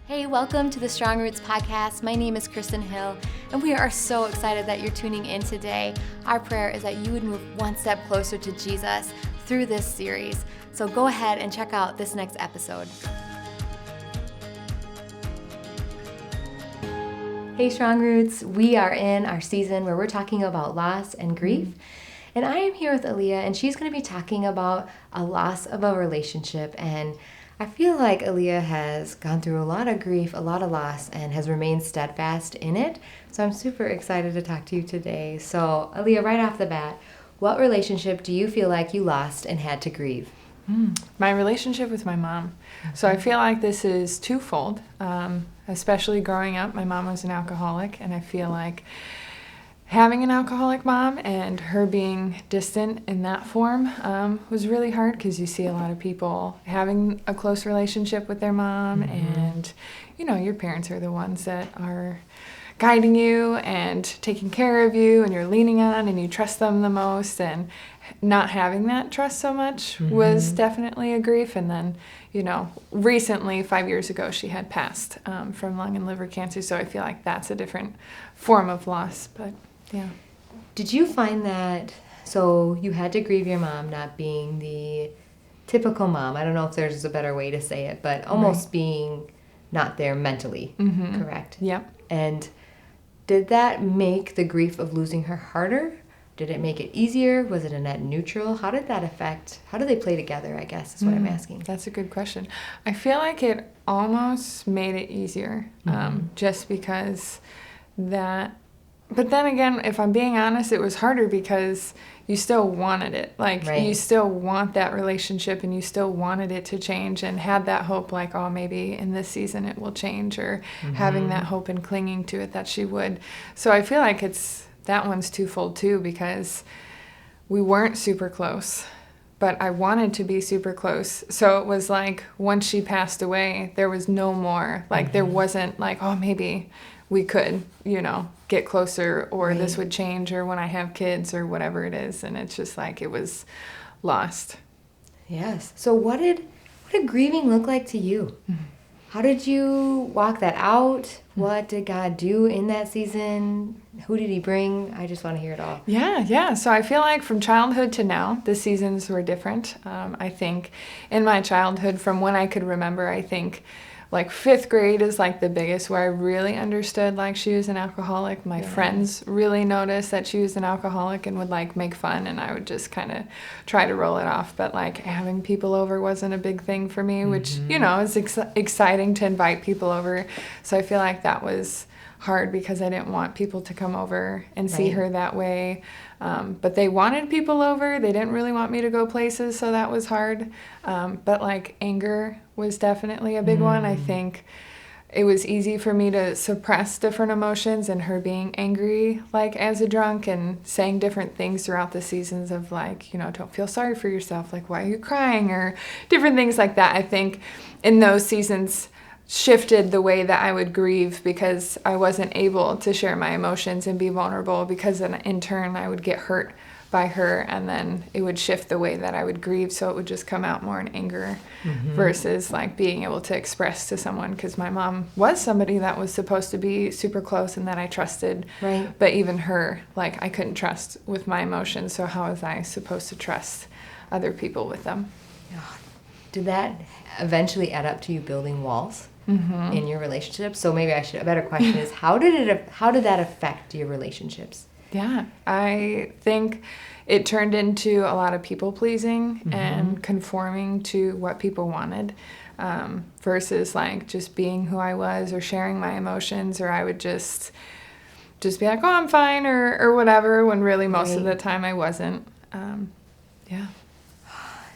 Hey, welcome to the Strong Roots podcast. My name is Kristen Hill, and we are so excited that you're tuning in today. Our prayer is that you would move one step closer to Jesus through this series. So go ahead and check out this next episode. Hey, Strong Roots. We are in our season where we're talking about loss and grief. And I am here with Aleah, and she's going to be talking about a loss of a relationship. And I feel like Aleah has gone through a lot of grief, a lot of loss, and has remained steadfast in it. So I'm super excited to talk to you today. So Aleah, right off the bat, what relationship do you feel like you lost and had to grieve? My relationship with my mom. So I feel like this is twofold, especially growing up. My mom was an alcoholic, and I feel like having an alcoholic mom and her being distant in that form was really hard because you see a lot of people having a close relationship with their mom, and your parents are the ones that are guiding you and taking care of you and you're leaning on and you trust them the most, and not having that trust so much was definitely a grief. And then recently 5 years ago she had passed from lung and liver cancer, so I feel like that's a different form of loss. But yeah. Did you find that, so you had to grieve your mom not being the typical mom, I don't know if there's a better way to say it, but almost being not there mentally, correct? Yep. And did that make the grief of losing her harder? Did it make it easier? Was it a net neutral? How did they play together, I guess, is what I'm asking. That's a good question. I feel like it almost made it easier, just because that. But then again, if I'm being honest, it was harder because you still wanted it. You still want that relationship, and you still wanted it to change, and had that hope like, oh, maybe in this season it will change, or having that hope and clinging to it that she would. So I feel like that one's twofold too, because we weren't super close, but I wanted to be super close. So it was like once she passed away, there was no more. There wasn't like, oh, maybe we could, get closer, or this would change, or when I have kids, or whatever it is. And it's just like it was lost. Yes. So what did grieving look like to you? How did you walk that out? What did God do in that season? Who did he bring? I just want to hear it all. Yeah. So I feel like from childhood to now, the seasons were different. I think in my childhood, from when I could remember, I think like 5th grade is like the biggest, where I really understood like she was an alcoholic. My friends really noticed that she was an alcoholic and would like make fun, and I would just kind of try to roll it off. But like having people over wasn't a big thing for me, which is exciting to invite people over. So I feel like that was hard because I didn't want people to come over and see her that way. But they wanted people over. They didn't really want me to go places, so that was hard. But like anger was definitely a big one. I think it was easy for me to suppress different emotions, and her being angry like as a drunk and saying different things throughout the seasons of like, don't feel sorry for yourself, like why are you crying, or different things like that. I think in those seasons shifted the way that I would grieve, because I wasn't able to share my emotions and be vulnerable, because then in turn I would get hurt by her, and then it would shift the way that I would grieve, so it would just come out more in anger versus like being able to express to someone, because my mom was somebody that was supposed to be super close and that I trusted, but even her, like I couldn't trust with my emotions, so how was I supposed to trust other people with them? Did that eventually add up to you building walls in your relationship? So maybe a better question is, how did that affect your relationships? Yeah, I think it turned into a lot of people pleasing and conforming to what people wanted, versus like just being who I was or sharing my emotions, or I would just be like, oh, I'm fine, or whatever, when really most of the time I wasn't.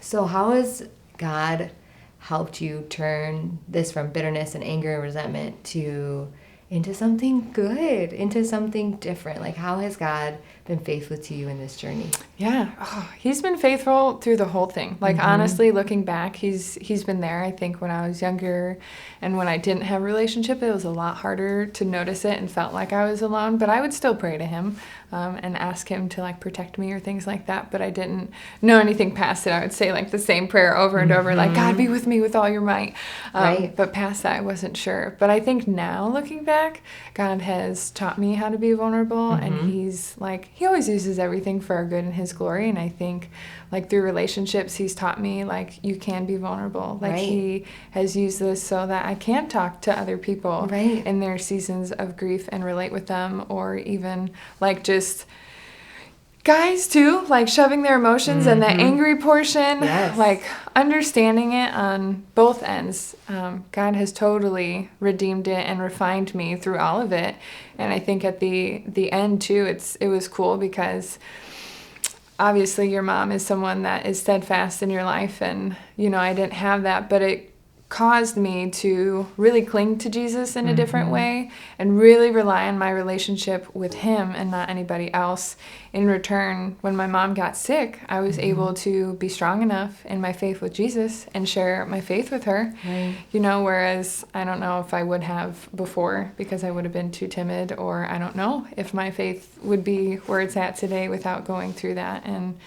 So how has God helped you turn this from bitterness and anger and resentment to into something good, into something different. Like, how has God been faithful to you in this journey? Yeah, he's been faithful through the whole thing. Like, honestly, looking back, he's been there. I think when I was younger and when I didn't have a relationship, it was a lot harder to notice it and felt like I was alone. But I would still pray to him and ask him to like protect me or things like that. But I didn't know anything past it. I would say like the same prayer over and over, like, God, be with me with all your might. Right. But past that, I wasn't sure. But I think now, looking back, God has taught me how to be vulnerable, and he's like, he always uses everything for our good and his glory. And I think like through relationships, he's taught me like you can be vulnerable. Like he has used this so that I can talk to other people in their seasons of grief and relate with them, or even like just guys too, like shoving their emotions and that angry portion, like understanding it on both ends. God has totally redeemed it and refined me through all of it. And I think at the end too, it was cool because obviously your mom is someone that is steadfast in your life, and I didn't have that, but it caused me to really cling to Jesus in a different way and really rely on my relationship with him and not anybody else. In return, when my mom got sick, I was able to be strong enough in my faith with Jesus and share my faith with her. Whereas I don't know if I would have before, because I would have been too timid, or I don't know if my faith would be where it's at today without going through that. And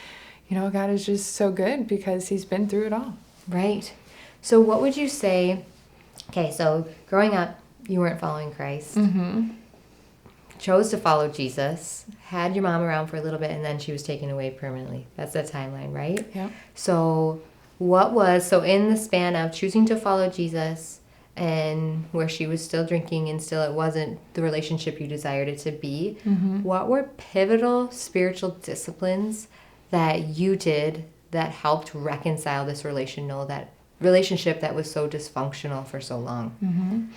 God is just so good because he's been through it all. Right. So what would you say, okay, so growing up, you weren't following Christ, chose to follow Jesus, had your mom around for a little bit, and then she was taken away permanently. That's the timeline, right? Yeah. So in the span of choosing to follow Jesus and where she was still drinking and still it wasn't the relationship you desired it to be, what were pivotal spiritual disciplines that you did that helped reconcile this relationship that was so dysfunctional for so long?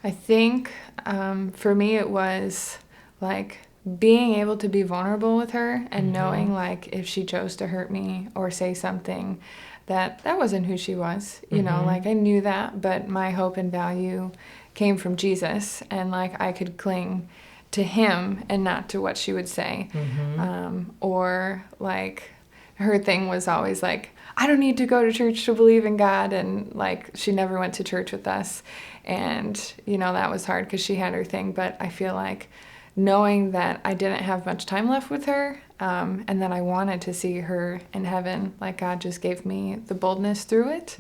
I think for me it was like being able to be vulnerable with her and knowing like if she chose to hurt me or say something that wasn't who she was, like I knew that, but my hope and value came from Jesus, and like I could cling to him and not to what she would say. Or like her thing was always like, I don't need to go to church to believe in God. And like, she never went to church with us. And, that was hard because she had her thing. But I feel like knowing that I didn't have much time left with her, and that I wanted to see her in heaven, like God just gave me the boldness through it,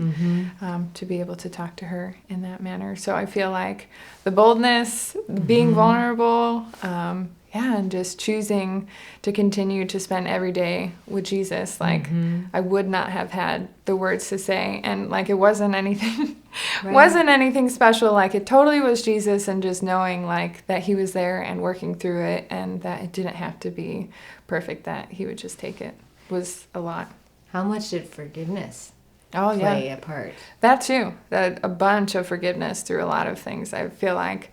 to be able to talk to her in that manner. So I feel like the boldness, being vulnerable, and just choosing to continue to spend every day with Jesus. Like I would not have had the words to say, and like it wasn't anything wasn't anything special. Like it totally was Jesus, and just knowing like that he was there and working through it, and that it didn't have to be perfect, that he would just take it, was a lot. How much did forgiveness play a part? That too. A bunch of forgiveness through a lot of things. I feel like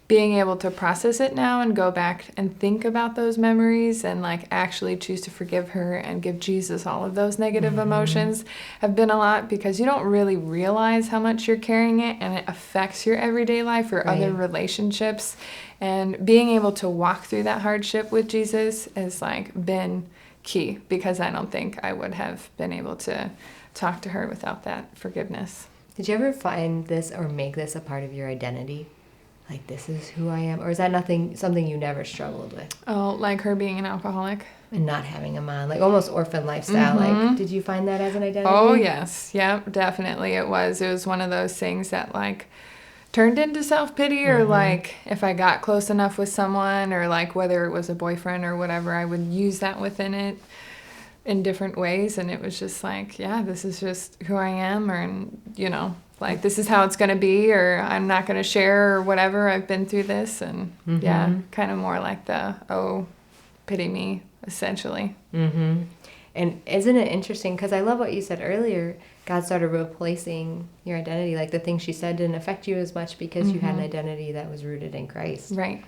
being able to process it now and go back and think about those memories and like actually choose to forgive her and give Jesus all of those negative emotions have been a lot, because you don't really realize how much you're carrying it, and it affects your everyday life or other relationships. And being able to walk through that hardship with Jesus has like been key, because I don't think I would have been able to talk to her without that forgiveness. Did you ever find this or make this a part of your identity? Like, this is who I am? Or is that something you never struggled with? Oh, like her being an alcoholic? And not having a mom, like almost orphan lifestyle. Like, did you find that as an identity? Oh, yes. Yep, definitely it was. It was one of those things that like turned into self-pity, or like if I got close enough with someone, or like whether it was a boyfriend or whatever, I would use that within it in different ways. And it was just like, yeah, this is just who I am, or, like this is how it's going to be, or I'm not going to share, or whatever. I've been through this. And kind of more like the, pity me, essentially. And isn't it interesting? Because I love what you said earlier. God started replacing your identity. Like the things she said didn't affect you as much because you had an identity that was rooted in Christ. Right.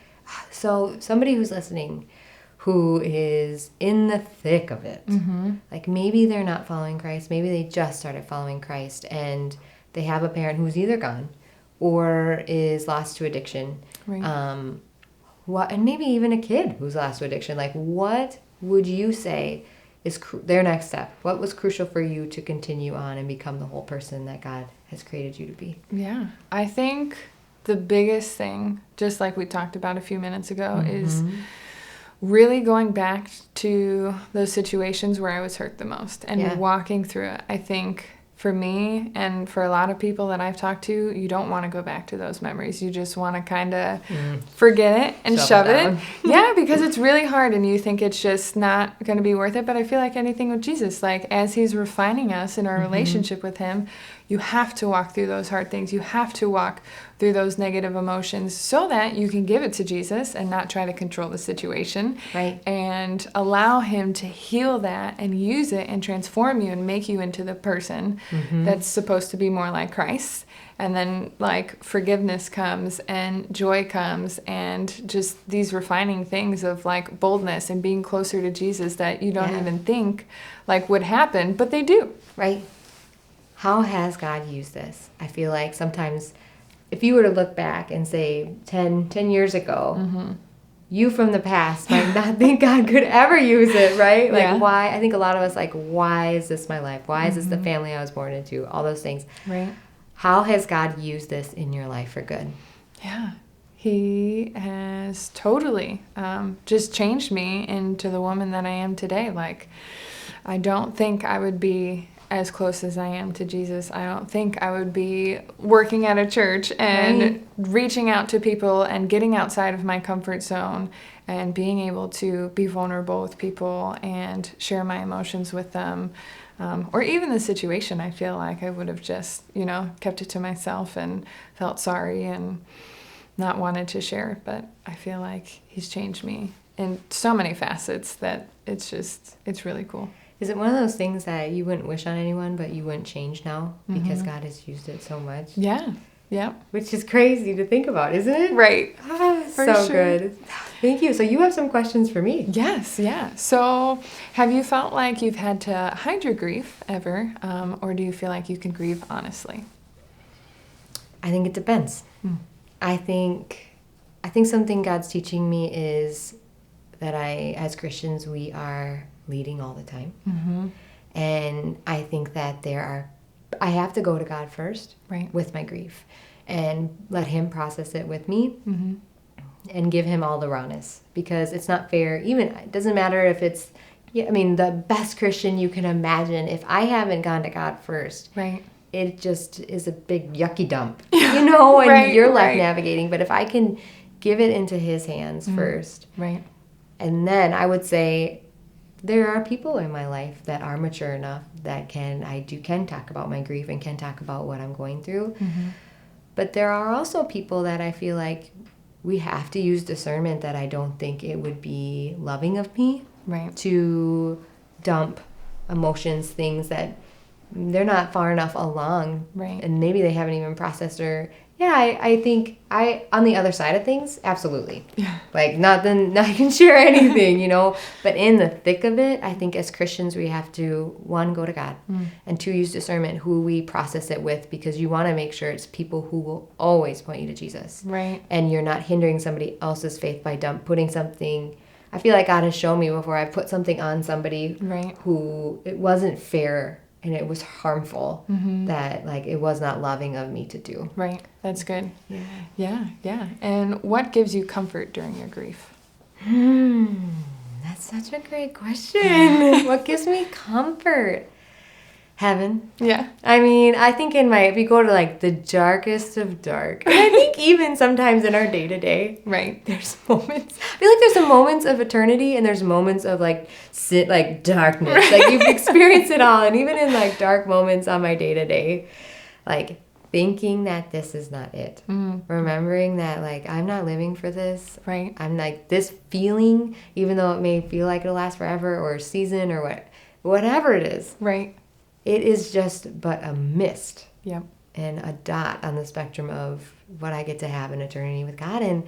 So somebody who's listening who is in the thick of it, like maybe they're not following Christ, maybe they just started following Christ, and they have a parent who's either gone or is lost to addiction. Right. And maybe even a kid who's lost to addiction. Like, what would you say is their next step? What was crucial for you to continue on and become the whole person that God has created you to be? Yeah. I think the biggest thing, just like we talked about a few minutes ago, is really going back to those situations where I was hurt the most and walking through it. I think for me and for a lot of people that I've talked to, you don't want to go back to those memories. You just want to kind of forget it and shove it. Yeah, because it's really hard and you think it's just not going to be worth it. But I feel like anything with Jesus, like as he's refining us in our relationship with him, you have to walk through those hard things. You have to walk through those negative emotions so that you can give it to Jesus and not try to control the situation. Right. And allow him to heal that and use it and transform you and make you into the person that's supposed to be more like Christ. And then like forgiveness comes and joy comes and just these refining things of like boldness and being closer to Jesus that you don't even think like would happen, but they do. Right. How has God used this? I feel like sometimes if you were to look back and say 10 years ago, you from the past might not think God could ever use it, right? Like why? I think a lot of us like, why is this my life? Why is this the family I was born into? All those things. Right. How has God used this in your life for good? Yeah. He has totally just changed me into the woman that I am today. Like, I don't think I would be as close as I am to Jesus. I don't think I would be working at a church and reaching out to people and getting outside of my comfort zone and being able to be vulnerable with people and share my emotions with them. Or even the situation, I feel like I would have just, kept it to myself and felt sorry and not wanted to share. But I feel like he's changed me in so many facets that it's really cool. Is it one of those things that you wouldn't wish on anyone, but you wouldn't change now because God has used it so much? Yeah. Yeah. Which is crazy to think about, isn't it? Right. So good. Thank you. So you have some questions for me. Yes. Yeah. So have you felt like you've had to hide your grief ever? Or do you feel like you can grieve honestly? I think it depends. I think something God's teaching me is that as Christians, we are leading all the time. And I think that I have to go to God first with my grief and let him process it with me and give him all the rawness, because it's not fair. Even it doesn't matter if it's, the best Christian you can imagine. If I haven't gone to God first, it just is a big yucky dump, and you're left navigating. But if I can give it into his hands first, and then I would say, there are people in my life that are mature enough that can talk about my grief and can talk about what I'm going through. But there are also people that I feel like we have to use discernment, that I don't think it would be loving of me to dump emotions, things that they're not far enough along. And maybe they haven't even processed I think on the other side of things, absolutely. Like, not I can share anything, But in the thick of it, I think as Christians, we have to, 1, go to God, and 2, use discernment who we process it with, because you want to make sure it's people who will always point you to Jesus. And you're not hindering somebody else's faith by putting something. I feel like God has shown me before, I put something on somebody who it wasn't fair and it was harmful, that it was not loving of me to do. That's good. Yeah. And what gives you comfort during your grief? That's such a great question. What gives me comfort? Heaven. I think if we go to the darkest of dark, and I think even sometimes in our day-to-day, there's moments. I feel like there's some moments of eternity, and there's moments of darkness. You've experienced it all, and even in dark moments on my day-to-day, thinking that this is not it. Remembering that I'm not living for this. I'm this feeling, even though it may feel like it'll last forever or a season or whatever it is. It is just but a mist and a dot on the spectrum of what I get to have in eternity with God. And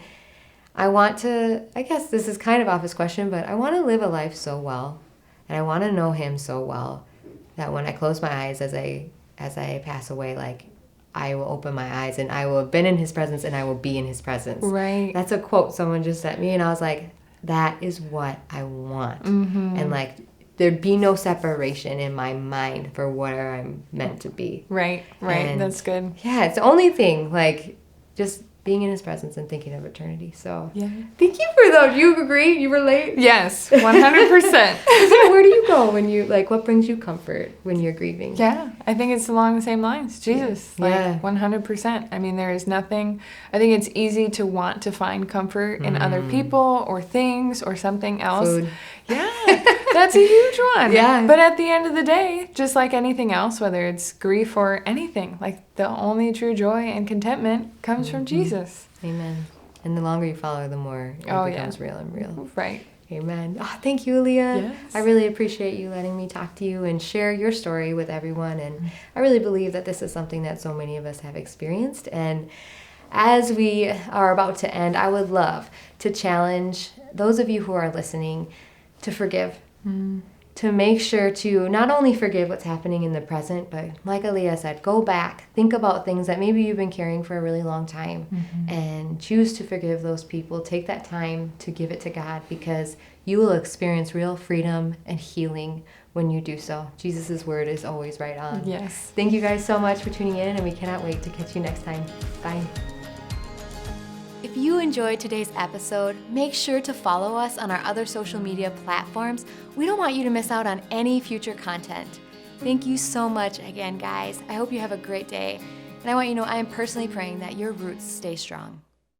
I want to, I guess this is kind of off his question, but I want to live a life so well, and I want to know him so well, that when I close my eyes as I pass away, I will open my eyes and I will have been in his presence and I will be in his presence. Right. That's a quote someone just sent me, and I was like, that is what I want. And like, there'd be no separation in my mind for where I'm meant to be. Right. And That's good. yeah, it's the only thing, like, just being in his presence and thinking of eternity. So Yeah. thank you for those. Do you agree? You relate? Yes, 100%. Where do you go when you, like, what brings you comfort when you're grieving? Yeah, I think it's along the same lines. Jesus, like 100%. I mean, there is nothing, I think it's easy to want to find comfort in other people or things or something else. Food. Yeah, that's a huge one. Yeah. But at the end of the day, just like anything else, whether it's grief or anything, like the only true joy and contentment comes from Jesus. Amen. And the longer you follow, the more it becomes real and real. Right. Amen. Oh, thank you, Aleah. Yes. I really appreciate you letting me talk to you and share your story with everyone. And I really believe that this is something that so many of us have experienced. And as we are about to end, I would love to challenge those of you who are listening to forgive. To make sure to not only forgive what's happening in the present, but like Aleah said, go back, think about things that maybe you've been carrying for a really long time and choose to forgive those people. Take that time to give it to God, because you will experience real freedom and healing when you do so. Jesus' word is always right on. Yes. Thank you guys so much for tuning in, and we cannot wait to catch you next time. Bye. If you enjoyed today's episode, make sure to follow us on our other social media platforms. We don't want you to miss out on any future content. Thank you so much again, guys. I hope you have a great day. And I want you to know I am personally praying that your roots stay strong.